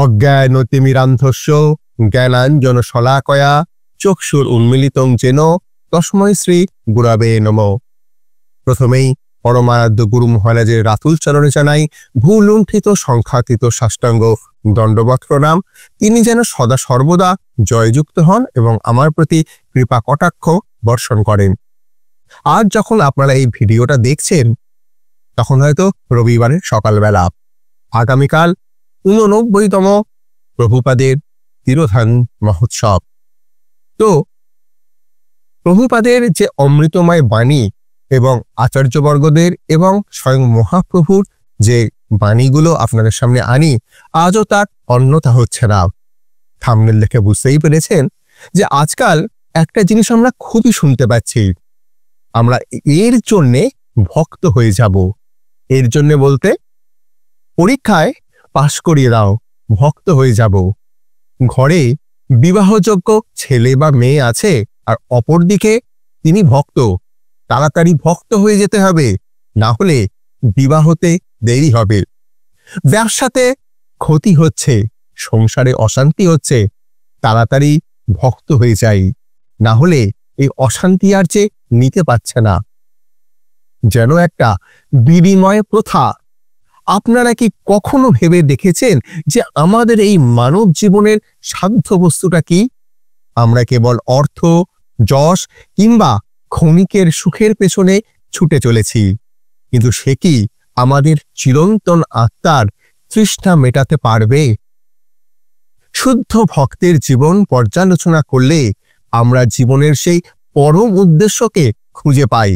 অজ্ঞানতিমিরান্ধস্য জ্ঞানাঞ্জন শলাকয়া চক্ষুর উন্মিলিতং যেন তস্मै শ্রী গুরবে নমঃ। প্রথমেই পরমারাধ্য গুরু মহারাজের রাতুল চরণে জানাই ভূলুণ্ঠিত সংখ্যাতীত সাষ্টাঙ্গ দণ্ডবৎ প্রণাম। তিনি যেন সদা সর্বদা জয়যুক্ত হন এবং আমার প্রতি কৃপা কটাক্ষ বর্ষণ করেন। আজ যখন আপনারা এই ভিডিওটা দেখছেন তখন হয়তো রবিবারের সকালবেলা। আগামীকাল 89তম প্রভুপাদের তিরোধান মহোৎসব। তো প্রভুপাদের যে অমৃতময় বাণী এবং আচার্যবর্গদের এবং স্বয়ং মহাপ্রভুর যে বাণীগুলো আপনাদের সামনে আনি, আজও তার অন্যথা হচ্ছে না। থাম্বনেল দেখে বুঝতেই পেরেছেন যে আজকাল একটা জিনিস আমরা খুবই শুনতে পাচ্ছি, আমরা এর জন্যে ভক্ত হয়ে যাব। এর জন্যে বলতে পরীক্ষায় পাশ করিয়ে দাও, ভক্ত হয়ে যাব। ঘরে বিবাহযোগ্য ছেলে বা মেয়ে আছে আর অপরদিকে তিনি ভক্ত, তাড়াতাড়ি ভক্ত হয়ে যেতে হবে, না হলে বিবাহতে দেরি হবে। ব্যবসাতে ক্ষতি হচ্ছে, সংসারে অশান্তি হচ্ছে, তাড়াতাড়ি ভক্ত হয়ে যাই, না হলে এই অশান্তি আর যে নিতে পারছে না। যেন একটা বিনিময় প্রথা। আপনারা কি কখনো ভেবে দেখেছেন যে আমাদের এই মানব জীবনের সাধ্য বস্তুটা কি? আমরা কেবল অর্থ, যশ কিংবা ক্ষণিকের সুখের পেছনে ছুটে চলেছি, কিন্তু সে কি আমাদের চিরন্তন আত্মার তৃষ্ণা মেটাতে পারবে? শুদ্ধ ভক্তের জীবন পর্যালোচনা করলে আমরা জীবনের সেই পরম উদ্দেশ্যকে খুঁজে পাই,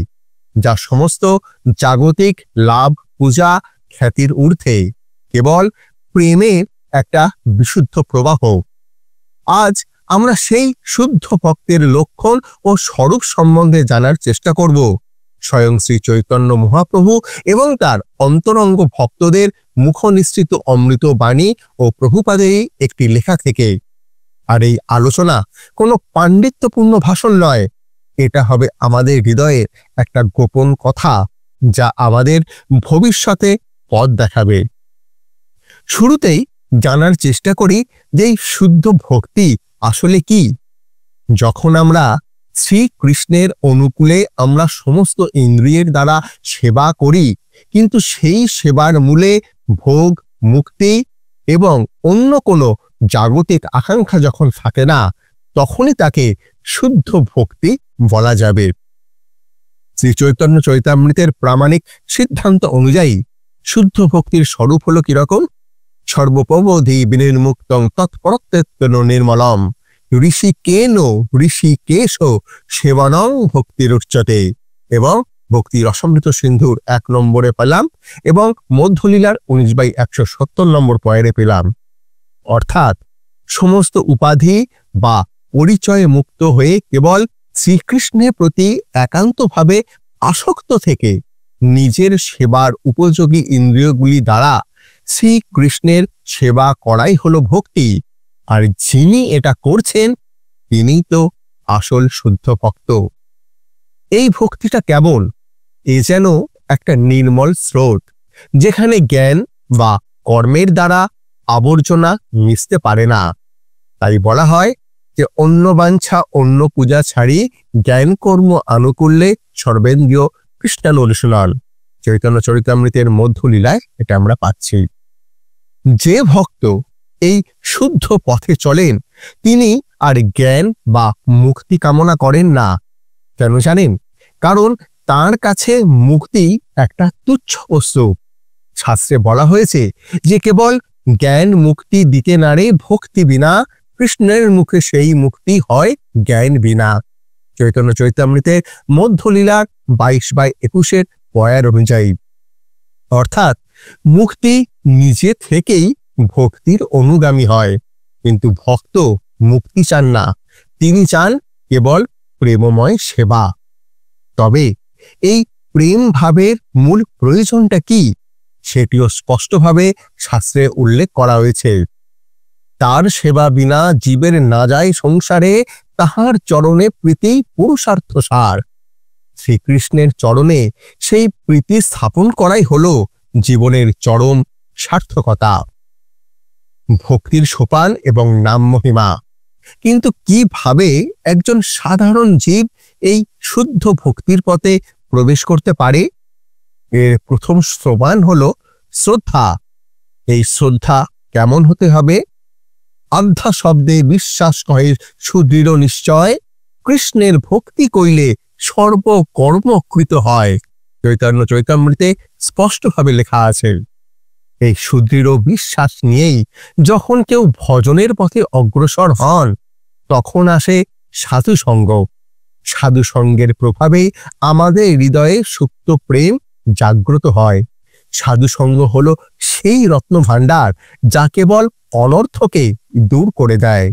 যা সমস্ত জাগতিক লাভ, পূজা, খ্যাতির ঊর্ধ্বে, কেবল প্রেমের একটা বিশুদ্ধ প্রবাহ। আজ আমরা সেই শুদ্ধ ভক্তের লক্ষণ ও স্বরূপ সম্বন্ধে জানার চেষ্টা করব স্বয়ং শ্রী চৈতন্য মহাপ্রভু এবং তার অন্তরঙ্গ ভক্তদের মুখনিসৃত অমৃত বাণী ও প্রভুপাদেরই একটি লেখা থেকে। আর এই আলোচনা কোনো পাণ্ডিত্যপূর্ণ ভাষণ নয়, এটা হবে আমাদের হৃদয়ের একটা গোপন কথা, যা আমাদের ভবিষ্যতে পথ দেখাবে। শুরুতেই জানার চেষ্টা করি যে এই শুদ্ধ ভক্তি আসলে কি। যখন আমরা শ্রীকৃষ্ণের অনুকূলে আমরা সমস্ত ইন্দ্রিয়ের দ্বারা সেবা করি, কিন্তু সেই সেবার মূলে ভোগ, মুক্তি এবং অন্য কোনো জাগতিক আকাঙ্ক্ষা যখন থাকে না, তখনই তাকে শুদ্ধ ভক্তি বলা যাবে। শ্রী চৈতন্য চরিতামৃতের প্রামাণিক সিদ্ধান্ত অনুযায়ী শুদ্ধ ভক্তির স্বরূপ হলো কিরকম? সর্বপবধি বিনির্মুক্তং তৎপরত্বেন নির্মলম ঋষিকেশ সেবনং ভক্তির উচ্চতে। এবং ভক্তি রসমৃত সিন্ধুর 1 নম্বরে পেলাম এবং মধ্যলীলার 19/170 নম্বর পয়েরে পেলাম। অর্থাৎ সমস্ত উপাধি বা পরিচয়ে মুক্ত হয়ে কেবল শ্রীকৃষ্ণের প্রতি একান্তভাবে আসক্ত থেকে নিজের সেবার উপযোগী ইন্দ্রিয়গুলি দ্বারা শ্রীকৃষ্ণের সেবা করাই হলো ভক্তি। আর যিনি এটা করছেন তিনিই তো আসল শুদ্ধ ভক্ত। এই ভক্তিটা কেমন? এ যেন একটা নির্মল স্রোত, যেখানে জ্ঞান বা কর্মের দ্বারা আবর্জনা মিশতে পারে না। তাই বলা হয় যে অন্য বাঞ্ছা অন্য পূজা ছাড়ি জ্ঞান কর্ম আনুকূল্যে সর্বেন্দ্রীয় কৃষ্ণানুশীলন। চৈতন্য চরিতামৃতের মধ্যলীলায় এটা আমরা পাচ্ছি। যে ভক্ত এই শুদ্ধ পথে চলেন তিনি আর জ্ঞান বা মুক্তি কামনা করেন না। কেন জানেন? কারণ তার কাছে মুক্তি একটা তুচ্ছ বস্তু। শাস্ত্রে বলা হয়েছে যে কেবল জ্ঞান মুক্তি দিতে নারে ভক্তি বিনা, কৃষ্ণের মুখে সেই মুক্তি হয় জ্ঞান বিনা। চৈতন্য চরিতামৃতের মধ্যলীলার 22/21 পয়ের অনুযায়ী। অর্থাৎ মুক্তি নিজে থেকেই ভক্তির অনুগামী হয়, কিন্তু ভক্ত মুক্তি চান না, তিনি চান কেবল প্রেমময় সেবা। তবে এই প্রেম ভাবের মূল প্রয়োজনটা কি, সেটিও স্পষ্টভাবে শাস্ত্রে উল্লেখ করা হয়েছে। তার সেবা বিনা জীবের না যায় সংসারে, তাহার চরণে প্রীতি পুরুষার্থ সার। শ্রীকৃষ্ণের চরণে সেই প্রীতি স্থাপন করাই হলো জীবনের চরম সার্থকতা। ভক্তির সোপান এবং নাম মহিমা। কিন্তু কিভাবে একজন সাধারণ জীব এই শুদ্ধ ভক্তির পথে প্রবেশ করতে পারে? এর প্রথম সোপান হলো শ্রদ্ধা। এই শ্রদ্ধা কেমন হতে হবে? আধ্যা শব্দে বিশ্বাস কহে সুদৃঢ় নিশ্চয়, কৃষ্ণের ভক্তি কইলে সর্বকর্মকৃত হয়। চৈতন্য চৈতামৃতে স্পষ্টভাবে লেখা আছে। এই সুদৃঢ় বিশ্বাস নিয়েই যখন কেউ ভজনের পথে অগ্রসর হন, তখন আসে সাধুসঙ্গ। সাধুসঙ্গের প্রভাবে আমাদের হৃদয়ে সুপ্ত প্রেম জাগ্রত হয়। সাধুসঙ্গ হলো সেই রত্নভাণ্ডার যা কেবল অনর্থকে দূর করে দেয়।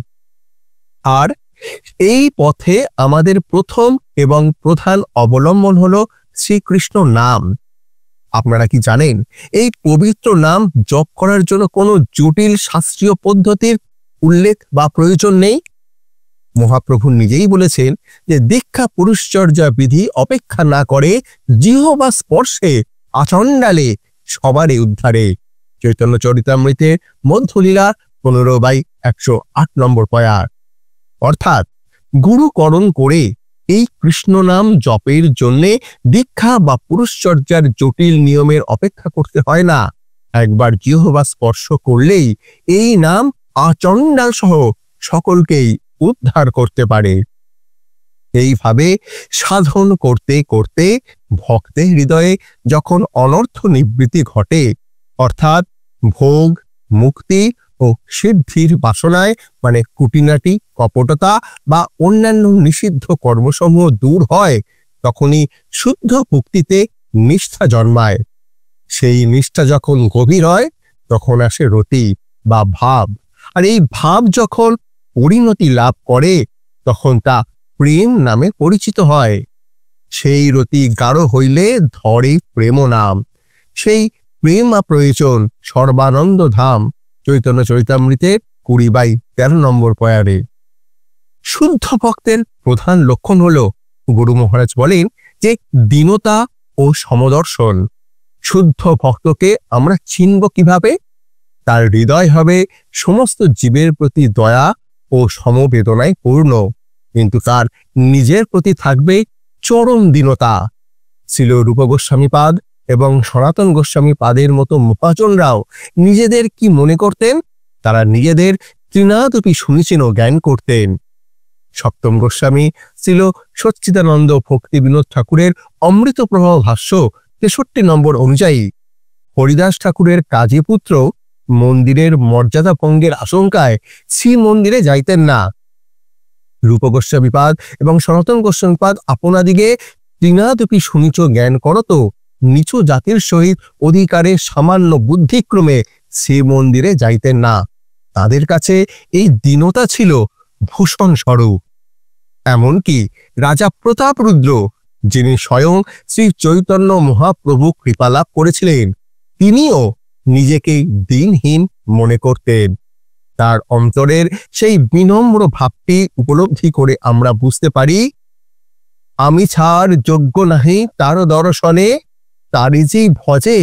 আর এই পথে আমাদের প্রথম এবং প্রধান অবলম্বন হলো শ্রীকৃষ্ণ নাম। আপনারা কি জানেন, এই পবিত্র নাম জপ করার জন্য কোনো জটিল শাস্ত্রীয় পদ্ধতির উল্লেখ বা প্রয়োজন নেই। মহাপ্রভু নিজেই বলেছেন যে দীক্ষা পুরুষচর্যা বিধি অপেক্ষা না করে জিহ্বা স্পর্শে আচণ্ডালে সবারই উদ্ধারে। চৈতন্য চরিতামৃতের মধ্যলীলা 15/108 নম্বর পয়ার। অর্থাৎ গুরুকরণ করে এই কৃষ্ণ নাম জপের জন্যে দীক্ষা বা পুরুষচর্যার জটিল নিয়মের অপেক্ষা করতে হয় না। একবার জিহ্বা স্পর্শ করলেই এই নাম আচণ্ডাল সহ সকলকেই উদ্ধার করতে পারে। এইভাবে সাধন করতে করতে ভক্তের হৃদয়ে যখন অনর্থ নিবৃত্তি ঘটে, অর্থাৎ ভোগ, মুক্তি ও সিদ্ধির বাসনায় মানে কুটিনাটি, কপটতা বা অন্যান্য নিষিদ্ধ কর্মসমূহ দূর হয়, তখনই শুদ্ধ ভক্তিতে নিষ্ঠা জন্মায়। সেই নিষ্ঠা যখন গভীর হয়, তখন আসে রতি বা ভাব। আর এই ভাব যখন পরিণতি লাভ করে, তখন তা প্রেম নামে পরিচিত হয়। সেই রতি গাঢ় হইলে ধরে প্রেম নাম। সেই প্রেম প্রয়োজন সর্বানন্দ ধাম। চৈতন্য চরিতামৃতের 20/13 নম্বর পয়ারে। শুদ্ধ ভক্তের প্রধান লক্ষণ হলো, গুরু মহারাজ বলেন যে দীনতা ও সমদর্শন। শুদ্ধ ভক্তকে আমরা চিনব কিভাবে? তার হৃদয় হবে সমস্ত জীবের প্রতি দয়া ও সমবেদনায় পূর্ণ, কিন্তু তার নিজের প্রতি থাকবে চরম দীনতা। ছিল রূপ গোস্বামীপাদ এবং সনাতন গোস্বামীপাদের মতো মহাজনরাও নিজেদের কি মনে করতেন? তারা নিজেদের তৃণাদপি সুনিচিন জ্ঞান করতেন। সপ্তম গোস্বামী ছিল সচ্চিদানন্দ ভক্তি বিনোদ ঠাকুরের অমৃত প্রবাহ ভাষ্য 63 নম্বর অনুযায়ী হরিদাস ঠাকুরের কাজী পুত্র মন্দিরের মর্যাদা ভঙ্গের আশঙ্কায় শ্রী মন্দিরে যাইতেন না। রূপ গোস্বামীপাদ এবং সনাতন গোস্বামীপাদ আপনাদিগে তৃণাদপি সুনিচ জ্ঞান করত নিচু জাতির সহিত অধিকারে সামান্য বুদ্ধিক্রমে শ্রী মন্দিরে যাইতেন না। তাদের কাছে এই দীনতা ছিল ভূষণ স্বরূপ। এমনকি রাজা প্রতাপরুদ্র, যিনি স্বয়ং শ্রী চৈতন্য মহাপ্রভু কৃপালাভ করেছিলেন, তিনিও নিজেকে দিনহীন মনে করতেন। তার অন্তরের সেই বিনম্র ভাবটি উপলব্ধি করে আমরা বুঝতে পারি, আমি ছাড় যোগ্য নাহি তার দর্শনে, তারই যে ভজে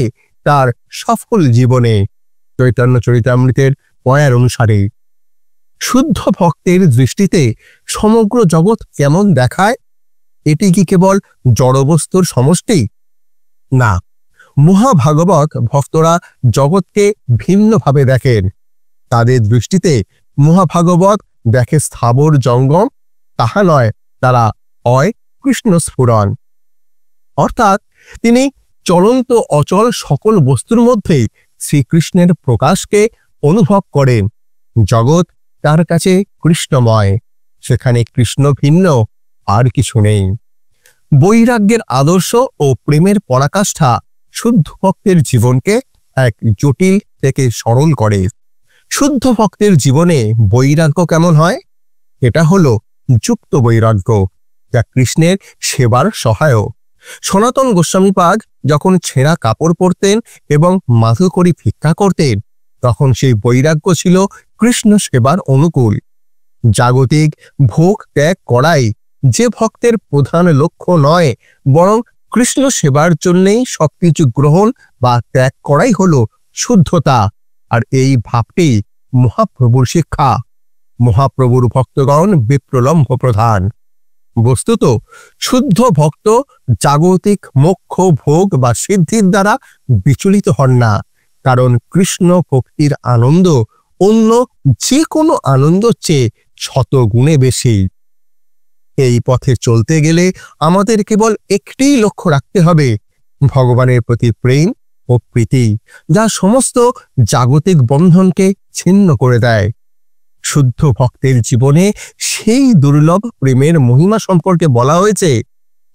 তার সফল জীবনে। চৈতন্য চরিতামৃতের পয়ার অনুসারে শুদ্ধ ভক্তের দৃষ্টিতে সমগ্র জগৎ কেমন দেখায়? এটি কি কেবল জড়বস্তুর সমষ্টি? না, মহাভাগবত ভক্তরা জগৎকে ভিন্নভাবে দেখেন। তাদের দৃষ্টিতে মহাভাগবত দেখে স্থাবর জঙ্গম, তাহা নয়, তারা হয় কৃষ্ণ স্ফুরণ। অর্থাৎ তিনি চলন্ত অচল সকল বস্তুর মধ্যে শ্রীকৃষ্ণের প্রকাশকে অনুভব করেন। জগৎ তার কাছে কৃষ্ণময়, সেখানে কৃষ্ণ ভিন্ন আর কিছু নেই। বৈরাগ্যের আদর্শ ও প্রেমের পরাকাষ্ঠা শুদ্ধ ভক্তের জীবনকে এক জটিল থেকে সরল করে। শুদ্ধ ভক্তের জীবনে বৈরাগ্য কেমন হয়? এটা হলো যুক্ত বৈরাগ্য, যা কৃষ্ণের সেবার সহায়ক। সনাতন গোস্বামীপাদ যখন ছেঁড়া কাপড় পরতেন এবং মাধুকরী ভিক্ষা করতেন, তখন সেই বৈরাগ্য ছিল কৃষ্ণ সেবার অনুকূল। জাগতিক ভোগ ত্যাগ করাই যে ভক্তের প্রধান লক্ষ্য নয়, বরং কৃষ্ণ সেবার জন্যেই সবকিছু গ্রহণ বা ত্যাগ করাই হলো শুদ্ধতা। আর এই ভাবটি মহাপ্রভুর শিক্ষা। মহাপ্রভুর ভক্তগণ বিপ্রলম্ভ প্রধান। বস্তুত শুদ্ধ ভক্ত জাগতিক মোক্ষ ভোগ বা সিদ্ধির দ্বারা বিচলিত হন না, কারণ কৃষ্ণ ভক্তির আনন্দ অন্য যে কোনো আনন্দের চেয়ে শতগুণে বেশি। এই পথে চলতে গেলে আমাদের কেবল একটিই লক্ষ্য রাখতে হবে, ভগবানের প্রতি প্রেম ও প্রীতি, যা সমস্ত জাগতিক বন্ধনকে ছিন্ন করে দেয়। শুদ্ধ ভক্তের জীবনে সেই দুর্লভ প্রেমের মহিমা সম্পর্কে বলা হয়েছে,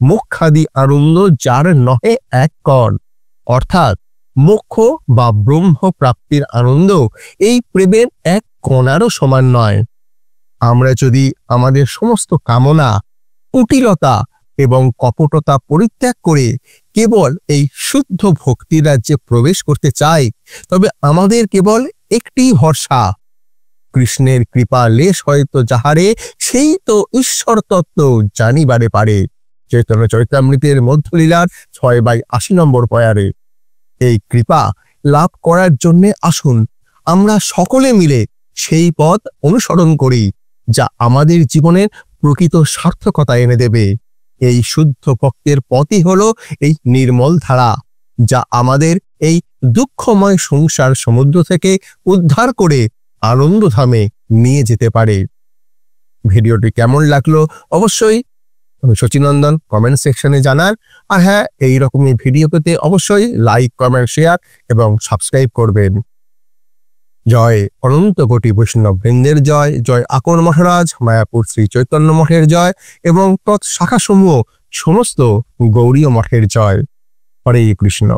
মোক্ষাদি আনন্দ যার নহে এক কণ, অর্থাৎ মোক্ষ বা ব্রহ্ম প্রাপ্তির আনন্দ এই প্রেমের এক কণারও সমান নয়। আমরা যদি আমাদের সমস্ত কামনা, কুটিলতা এবং কপটতা পরিত্যাগ করে কেবল এই শুদ্ধ ভক্তি রাজ্যে প্রবেশ করতে চাই, তবে আমাদের কেবল একটি ভরসা, কৃষ্ণের কৃপা লেশ হয়তো যাহারে, সেই তো ঈশ্বর তত্ত্ব জানিবারে পারে। চৈতন্য চরিতামৃতের মধ্যলীলার 6/80 নম্বর পয়ারে। এই কৃপা লাভ করার জন্য আসুন আমরা সকলে মিলে সেই পথ অনুসরণ করি, যা আমাদের জীবনের প্রকৃত সার্থকতা এনে দেবে। এই শুদ্ধ ভক্তের পথই হলো এই নির্মল ধারা, যা আমাদের এই দুঃখময় সংসার সমুদ্র থেকে উদ্ধার করে আনন্দধামে নিয়ে যেতে পারে। ভিডিওটি কেমন লাগলো অবশ্যই শচীনন্দন কমেন্ট সেকশনে জানান। আর হ্যাঁ, এইরকমই ভিডিও পেতে অবশ্যই লাইক, কমেন্ট, শেয়ার এবং সাবস্ক্রাইব করবেন। জয় অনন্ত কোটি বৈষ্ণব বৃন্দের জয়, জয় আকর মহারাজ, মায়াপুর শ্রী চৈতন্য মঠের জয় এবং তৎ শাখাসমূহ সমস্ত গৌড়ীয় মঠের জয়। হরে কৃষ্ণ।